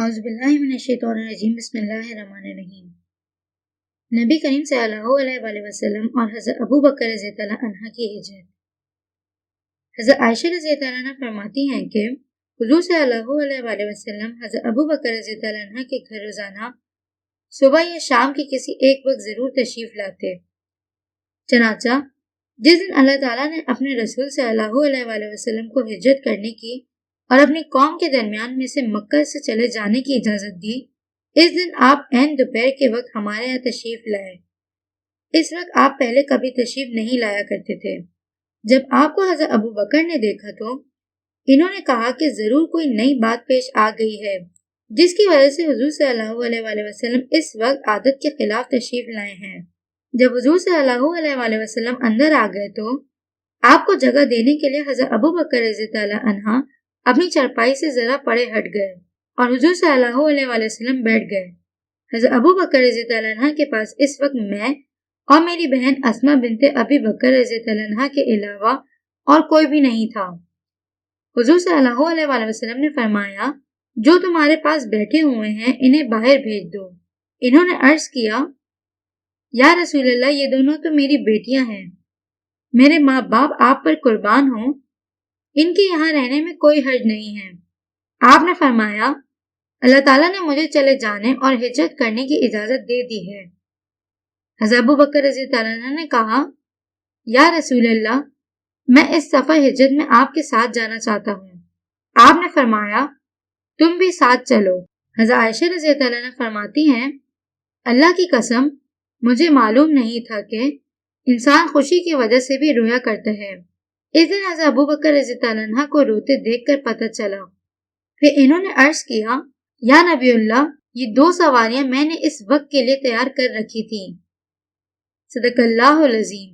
اعوذ باللہ من الشیطان الرجیم بسم اللہ الرحمن الرحیم۔ نبی کریم صلی اللہ علیہ وآلہ وسلم اور حضرت ابو بکر رضی اللہ عنہ کی ہجرت۔ حضرت عائشہ رضی اللہ عنہ فرماتی ہیں کہ حضور صلی اللہ علیہ وآلہ وسلم حضرت ابو بکر رضی اللہ عنہ کے گھر روزانہ صبح یا شام کے کسی ایک وقت ضرور تشریف لاتے۔ چنانچہ جس دن اللہ تعالیٰ نے اپنے رسول صلی اللہ علیہ وآلہ وسلم کو ہجرت کرنے کی اور اپنی قوم کے درمیان میں سے مکہ سے چلے جانے کی اجازت دی، اس دن آپ عین دوپہر کے وقت ہمارے یہاں تشریف لائے۔ اس وقت آپ پہلے کبھی تشریف نہیں لایا کرتے تھے۔ جب آپ کو حضرت ابو بکر نے دیکھا تو انہوں نے کہا کہ ضرور کوئی نئی بات پیش آ گئی ہے جس کی وجہ سے حضور صلی اللہ علیہ وآلہ وسلم اس وقت عادت کے خلاف تشریف لائے ہیں۔ جب حضور صلی اللہ علیہ وآلہ وسلم اندر آ گئے تو آپ کو جگہ دینے کے لیے حضرت ابو بکر رضی اللہ عنہ اپنی چارپائی سے ذرا پڑے ہٹ گئے اور حضور صلی اللہ علیہ وآلہ وسلم بیٹھ گئے۔ حضرت ابو بکر رضی اللہ عنہ کے پاس اس وقت میں اور میری بہن اسما بنت ابی بکر رضی اللہ عنہ کے علاوہ اور کوئی بھی نہیں تھا۔ حضور صلی اللہ علیہ وآلہ وسلم نے فرمایا، جو تمہارے پاس بیٹھے ہوئے ہیں انہیں باہر بھیج دو۔ انہوں نے عرض کیا، یا رسول اللہ، یہ دونوں تو میری بیٹیاں ہیں، میرے ماں باپ آپ پر قربان ہوں، ان کے یہاں رہنے میں کوئی حرج نہیں ہے۔ آپ نے فرمایا، اللہ تعالیٰ نے مجھے چلے جانے اور ہجرت کرنے کی اجازت دے دی ہے۔ حضرت ابو بکر رضی اللہ عنہ نے کہا، یا رسول اللہ، میں اس سفر ہجرت میں آپ کے ساتھ جانا چاہتا ہوں۔ آپ نے فرمایا، تم بھی ساتھ چلو۔ حضرت عائشہ رضی اللہ عنہ فرماتی ہیں، اللہ کی قسم مجھے معلوم نہیں تھا کہ انسان خوشی کی وجہ سے بھی رویا کرتا ہے۔ اس دن حضرت ابو بکر رضی اللہ عنہ کو روتے دیکھ کر پتہ چلا۔ پھر انہوں نے عرض کیا، یا نبی اللہ، یہ 2 سواریاں میں نے اس وقت کے لیے تیار کر رکھی تھیں۔ صدق اللہ العظیم۔